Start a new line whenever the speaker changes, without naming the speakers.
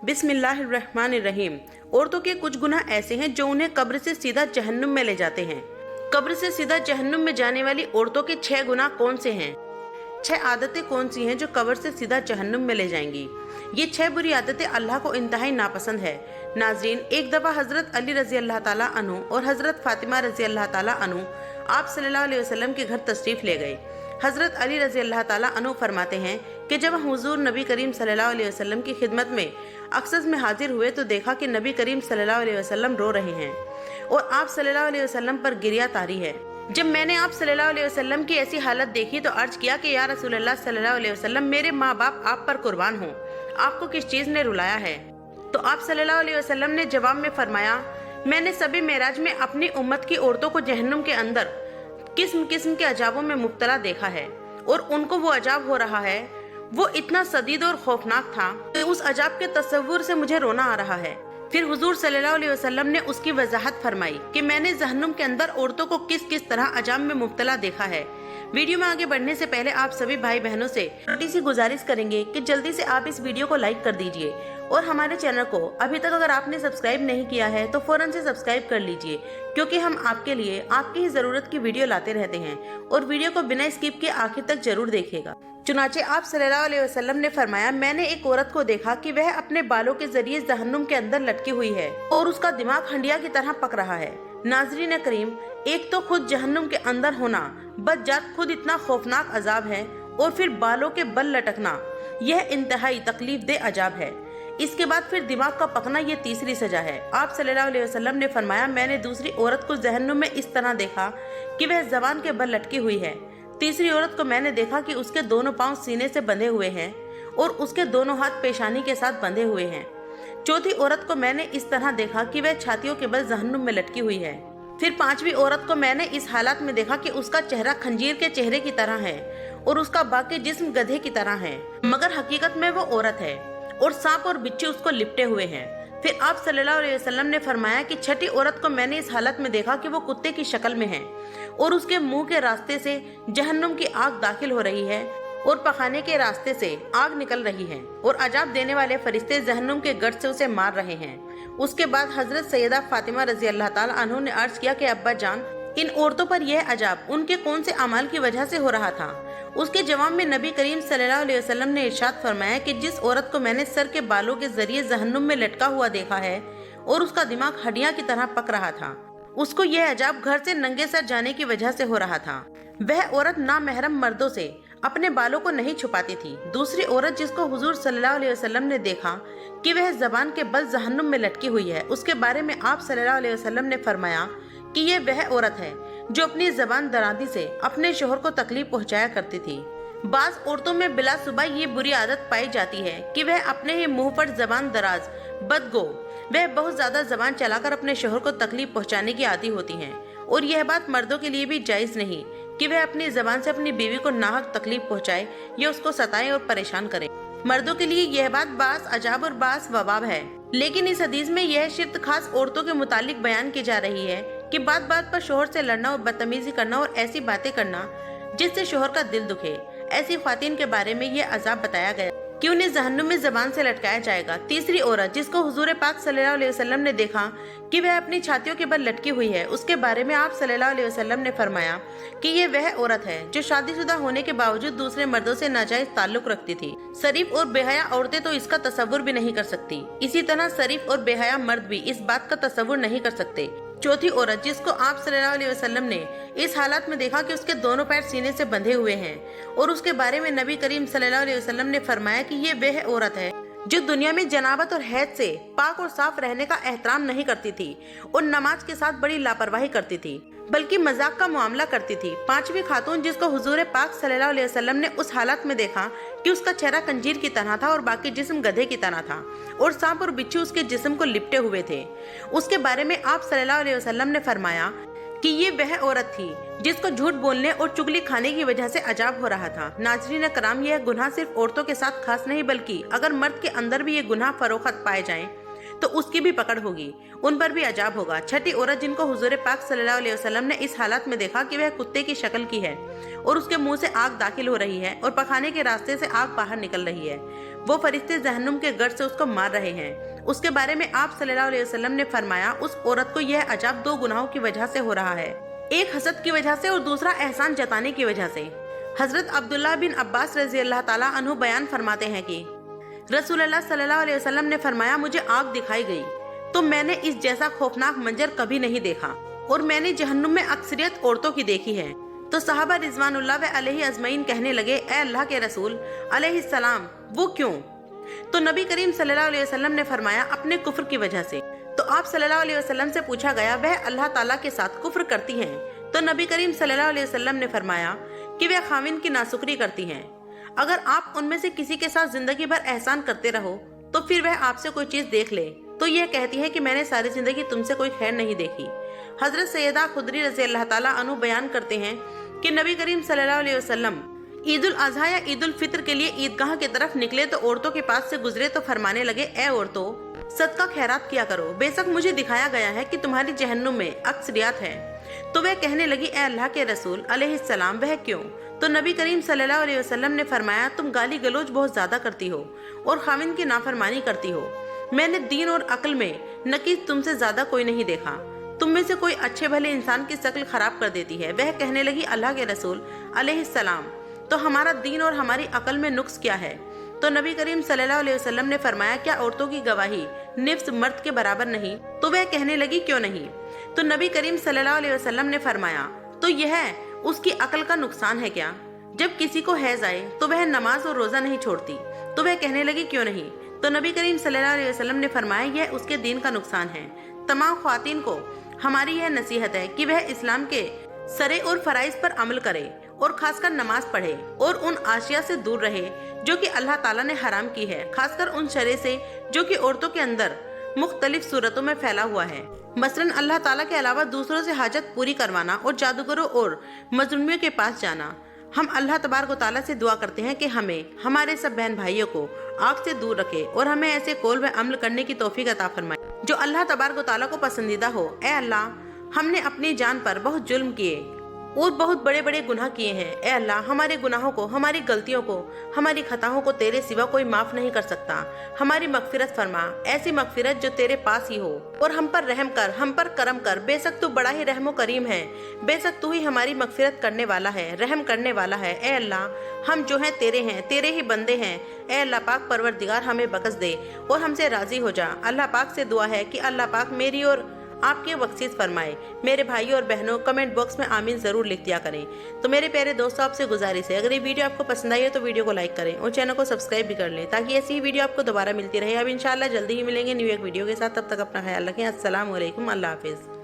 बिस्मिल्लाहिर्रहमानिर्रहीम। औरतों के कुछ गुनाह ऐसे हैं जो उन्हें कब्र से सीधा जहन्नुम में ले जाते हैं। कब्र से सीधा जहन्नुम में जाने वाली औरतों के 6 गुनाह कौन से हैं? 6 आदतें कौन सी हैं जो कब्र से सीधा जहन्नुम में ले जाएंगी? ये 6 बुरी आदतें अल्लाह को इंतहाई नापसंद है। नाजरीन, एक दफा हजरत अली रजी अल्लाह ताला अन्हु और हजरत फातिमा रजी अल्लाह ताला अन्हु आप सल्लल्लाहु अलैहि वसल्लम के घर तशरीफ ले गए। हजरत अली रजी अल्लाह ताला अन्हु फरमाते हैं कि जब हम हुजूर नबी करीम सल्लल्लाहु अलैहि वसल्लम की खिदमत में अक्सर में हाजिर हुए तो देखा कि नबी करीम सल्लल्लाहु अलैहि वसल्लम रो रहे हैं और आप सल्लल्लाहु अलैहि वसल्लम पर गिरिया तारी है। जब मैंने आप सल्लल्लाहु अलैहि वसल्लम की ऐसी हालत देखी तो अर्ज किया कि या रसूलल्लाह सल्लल्लाहु अलैहि वसल्लम, मेरे माँ बाप आप पर कुर्बान हों, आपको किस चीज ने रुलाया है? तो आप सल्लल्लाहु अलैहि वसल्लम ने जवाब में फरमाया, मैंने सभी मेराज में अपनी उम्मत की औरतों को जहन्नुम के अंदर किस्म किस्म के अजाबों में मुब्तला देखा है और उनको वो अजाब हो रहा है, वो इतना सदीद और खौफनाक था कि उस अजाब के तस्वुर से मुझे रोना आ रहा है। फिर हुजूर सल्लल्लाहु अलैहि वसल्लम ने उसकी वजाहत फरमाई कि मैंने जहन्नुम के अंदर औरतों को किस किस तरह अजाब में मुब्तला देखा है। वीडियो में आगे बढ़ने से पहले आप सभी भाई बहनों से छोटी सी गुजारिश करेंगे कि जल्दी से आप इस वीडियो को लाइक कर दीजिए और हमारे चैनल को अभी तक अगर आपने सब्सक्राइब नहीं किया है तो फौरन से सब्सक्राइब कर लीजिए, क्योंकि हम आपके लिए आपकी ही जरूरत की वीडियो लाते रहते हैं और वीडियो को बिना स्किप के आखिर तक जरूर देखिएगा। चुनाचे आप सल्लल्लाहु अलैहि वसल्लम ने फरमाया, मैंने एक औरत को देखा कि वह अपने बालों के जरिए जहन्नुम के अंदर लटकी हुई है और उसका दिमाग हंडिया की तरह पक रहा है। नाजरीन करीम, एक तो खुद जहन्नुम के अंदर होना बदजात खुद इतना खौफनाक अजाब है और फिर बालों के बल लटकना यह इंतहाई तकलीफ दे अजाब है। इसके बाद फिर दिमाग का पकना ये तीसरी सजा है। आप सल्लल्लाहु अलैहि वसल्लम ने फरमाया, मैंने दूसरी औरत को जहन्नुम में इस तरह देखा कि वह जबान के बल लटकी हुई है। तीसरी औरत को मैंने देखा कि उसके दोनों पांव सीने से बंधे हुए हैं और उसके दोनों हाथ पेशानी के साथ बंधे हुए हैं। चौथी औरत को मैंने इस तरह देखा कि वह छातियों के बल जहन्नुम में लटकी हुई है। फिर पांचवी औरत को मैंने इस हालत में देखा कि उसका चेहरा खंजीर के चेहरे की तरह है और उसका बाकी जिस्म गधे की तरह है, मगर हकीकत में वो औरत है और सांप और बिच्छू उसको लिपटे हुए हैं। फिर आप सल्लल्लाहु अलैहि वसल्लम ने फरमाया कि छठी औरत को मैंने इस हालत में देखा कि वो कुत्ते की शक्ल में है और उसके मुंह के रास्ते से जहन्नुम की आग दाखिल हो रही है और पखाने के रास्ते से आग निकल रही है और अजाब देने वाले फरिश्ते जहन्नुम के गढ़ से उसे मार रहे हैं। उसके बाद हजरत सैयदा फातिमा रजी अल्लाह ताला अन्हा ने अर्ज किया कि अब्बा जान, इन औरतों पर यह अजाब उनके कौन से अमाल की वजह से हो रहा था? उसके जवाब में नबी करीम सल्लल्लाहु अलैहि वसल्लम ने इरशाद फरमाया कि जिस औरत को मैंने सर के बालों के जरिए जहन्नुम में लटका हुआ देखा है और उसका दिमाग हड्डियां की तरह पक रहा था, उसको यह अजाब घर से नंगे सर जाने की वजह से हो रहा था। वह औरत नामहरम मर्दों से अपने बालों को नहीं छुपाती थी। दूसरी औरत जिसको हुजूर सल्लल्लाहु अलैहि वसल्लम ने देखा कि वह जबान के बल जहन्नुम में लटकी हुई है, उसके बारे में आप सल्लल्लाहु अलैहि वसल्लम ने फरमाया कि ये वह औरत है जो अपनी जबान दरादी से अपने शोहर को तकलीफ पहुंचाया करती थी। बाज औरतों में बिला सुबह ये बुरी आदत पाई जाती है कि वह अपने ही मुंह पर जबान दराज बदगो वह बहुत ज्यादा जबान चलाकर अपने शोहर को तकलीफ पहुंचाने की आदी होती हैं और यह बात मर्दों के लिए भी जायज नहीं कि वह अपनी जबान से अपनी बीवी को नाहक तकलीफ पहुंचाए या उसको सताए और परेशान करे। मर्दों के लिए यह बात बास अजाब और बास वबाब है, लेकिन इस हदीस में यह शिर्त खास औरतों के मुतालिक बयान की जा रही है कि बात बात पर शोहर से लड़ना और बदतमीजी करना और ऐसी बातें करना जिससे शोहर का दिल दुखे, ऐसी ख्वातीन के बारे में यह अजाब बताया गया कि उन्हें जहन्नुम में जबान से लटकाया जाएगा। तीसरी औरत जिसको हुजूर पाक सल्लल्लाहु अलैहि वसल्लम ने देखा कि वह अपनी छातियों के बल लटकी हुई है, उसके बारे में आप सल्लल्लाहु अलैहि वसल्लम ने फरमाया कि ये वह औरत है जो शादीशुदा होने के बावजूद दूसरे मर्दों से नाजायज ताल्लुक रखती थी। शरीफ और बेहया औरतें तो इसका तसव्वुर भी नहीं कर सकती, इसी तरह शरीफ और बेहया मर्द भी इस बात का तसव्वुर नहीं कर सकते। चौथी औरत जिसको आप सल्लल्लाहु अलैहि वसल्लम ने इस हालत में देखा कि उसके दोनों पैर सीने से बंधे हुए हैं और उसके बारे में नबी करीम सल्लल्लाहु अलैहि वसल्लम ने फरमाया कि ये वह औरत है जो दुनिया में जनाबत और हैद से पाक और साफ रहने का एहतराम नहीं करती थी और नमाज के साथ बड़ी लापरवाही करती थी, बल्कि मजाक का मामला करती थी। पांचवी खातून जिसको हुजूर पाक सल्लल्लाहु अलैहि वसल्लम ने उस हालत में देखा कि उसका चेहरा कंजीर की तरह था और बाकी जिस्म गधे की तरह था और सांप और बिच्छू उसके जिस्म को लिपटे हुए थे, उसके बारे में आप सल्लल्लाहु अलैहि वसल्लम ने फरमाया कि ये वह औरत थी जिसको झूठ बोलने और चुगली खाने की वजह से अजाब हो रहा था। नाजरीन कराम, यह गुनाह सिर्फ औरतों के साथ खास नहीं बल्कि अगर मर्द के अंदर भी ये गुनाह फरोख्त पाए जाएं तो उसकी भी पकड़ होगी, उन पर भी अजाब होगा। छठी औरत जिनको हुजूर पाक सल्लल्लाहु अलैहि वसल्लम ने इस हालत में देखा कि वह कुत्ते की शक्ल की है और उसके मुंह से आग दाखिल हो रही है और पखाने के रास्ते से आग बाहर निकल रही है। वो फरिश्ते जहन्नुम के गर्द से उसको मार रहे हैं। उसके बारे में आप सल्लल्लाहु अलैहि वसल्लम ने फरमाया, उस औरत को यह अजाब 2 गुनाहों की वजह से हो रहा है, एक हसद की वजह से और दूसरा एहसान जताने की वजह से। हजरत अब्दुल्लाह बिन अब्बास रज़ी अल्लाह ताला अन्हु बयान फरमाते हैं कि रसूलुल्लाह सल्लल्लाहु अलैहि वसल्लम ने फरमाया, मुझे आग दिखाई गई तो मैंने इस जैसा खौफनाक मंजर कभी नहीं देखा और मैंने जहन्नुम में अक्सरियत औरतों की देखी है। तो सहाबा रिजवानुल्लाह व अलैहि अजमईन कहने लगे, ए अल्लाह के रसूल अलैहिस्सलाम, वो क्यों? तो नबी करीम सल्लल्लाहु अलैहि वसल्लम ने फरमाया, अपने कुफ्र की वजह से। तो आप सल्लल्लाहु अलैहि वसल्लम से पूछा गया, वह अल्लाह ताला के साथ कुफ्र करती हैं? तो नबी करीम सल्लल्लाहु अलैहि वसल्लम ने फरमाया कि वह खाविन की नाशुक्री करती हैं। अगर आप उनमें से किसी के साथ जिंदगी भर एहसान करते रहो तो फिर वह आपसे कोई चीज देख ले तो यह कहती है कि मैंने सारी जिंदगी तुमसे कोई खैर नहीं देखी। हजरत सैयदा खुदरी रज़ी अल्लाह ताला अन्हु बयान करते हैं कि नबी करीम सल्लल्लाहु अलैहि वसल्लम ईद उल अजहा या ईद उल फित्र के लिए ईदगाह की तरफ निकले तो औरतों के पास से गुजरे तो फरमाने लगे, ए औरतों, सदका खैरात किया करो, बेशक मुझे दिखाया गया है कि तुम्हारी जहन्नुम में अक्सरियत है। तो वह कहने लगी, ए अल्लाह के रसूल अलैहिस्सलाम, वह क्यों? तो नबी करीम सल्लल्लाहु अलैहि वसल्लम ने फरमाया, तुम गाली गलौज बहुत ज्यादा करती हो और खाविन की नाफरमानी करती हो। मैंने दीन और अक्ल में नकीस तुमसे ज्यादा कोई नहीं देखा। तुम में से कोई अच्छे भले इंसान की शक्ल खराब कर देती है। वह कहने लगी, अल्लाह के रसूल अलैहिस्सलाम, तो हमारा दीन और हमारी अक्ल में नुक्स क्या है? तो नबी करीम सल्लल्लाहु अलैहि वसल्लम ने फरमाया, क्या औरतों की गवाही निफ्स मर्द के बराबर नहीं? तो वह कहने लगी, क्यों नहीं? तो नबी करीम सल्लल्लाहु अलैहि वसल्लम ने फरमाया, तो यह उसकी अक्ल का नुकसान है क्या? जब किसी को हैज आए तो वह नमाज और रोजा नहीं छोड़ती। तो वह कहने लगी, क्यों नहीं? तो नबी करीम सल्लल्लाहु अलैहि वसल्लम ने फरमाया, यह उसके दीन का नुकसान है। तमाम ख्वातीन को हमारी यह नसीहत है कि वह इस्लाम के सरे और फराइज पर अमल करे और खासकर नमाज पढ़े और उन आशिया से दूर रहे जो कि अल्लाह ताला ने हराम की है, खासकर उन शरे से जो कि औरतों के अंदर मुख्तलिफ सूरतों में फैला हुआ है। मसलन अल्लाह ताला के अलावा दूसरों से हाजत पूरी करवाना और जादूगरों और मजलूमियों के पास जाना। हम अल्लाह तबारक व तआला से दुआ करते हैं कि हमें हमारे सब बहन भाइयों को आग से दूर रखे और हमें ऐसे कौल व अमल करने की तौफीक अता फरमाए जो अल्लाह तबारक व तआला को पसंदीदा हो। ए अल्लाह, हमने अपनी जान पर बहुत जुल्म किए और बहुत बड़े बड़े गुनाह किए हैं। ए अल्लाह, हमारे गुनाहों को, हमारी गलतियों को, हमारी खताओं को तेरे सिवा कोई माफ नहीं कर सकता। हमारी मगफिरत फरमा, ऐसी मगफिरत जो तेरे पास ही हो, और हम पर रहम कर, हम पर करम कर। बेशक तू बड़ा ही रहमो करीम है, बेशक तू ही हमारी मगफिरत करने वाला है, रहम करने वाला है। ए अल्लाह, हम जो हैं, तेरे ही बंदे हैं। ए अल्लाह पाक परवरदिगार, हमें बख्श दे और हमसे राजी हो जा। अल्लाह पाक से दुआ है कि अल्लाह पाक मेरी और आपके बख्शीश फरमाए। मेरे भाइयों और बहनों, कमेंट बॉक्स में आमीन जरूर लिख दिया करें। तो मेरे प्यारे दोस्तों, आपसे गुजारिश है, अगर ये वीडियो आपको पसंद आई है तो वीडियो को लाइक करें और चैनल को सब्सक्राइब भी कर लें ताकि ऐसी ही वीडियो आपको दोबारा मिलती रहे। अब इंशाल्लाह जल्दी ही मिलेंगे न्यू एक वीडियो के साथ। तब तक अपना ख्याल रखें। अस्सलाम वालेकुम, अल्लाह हाफिज़।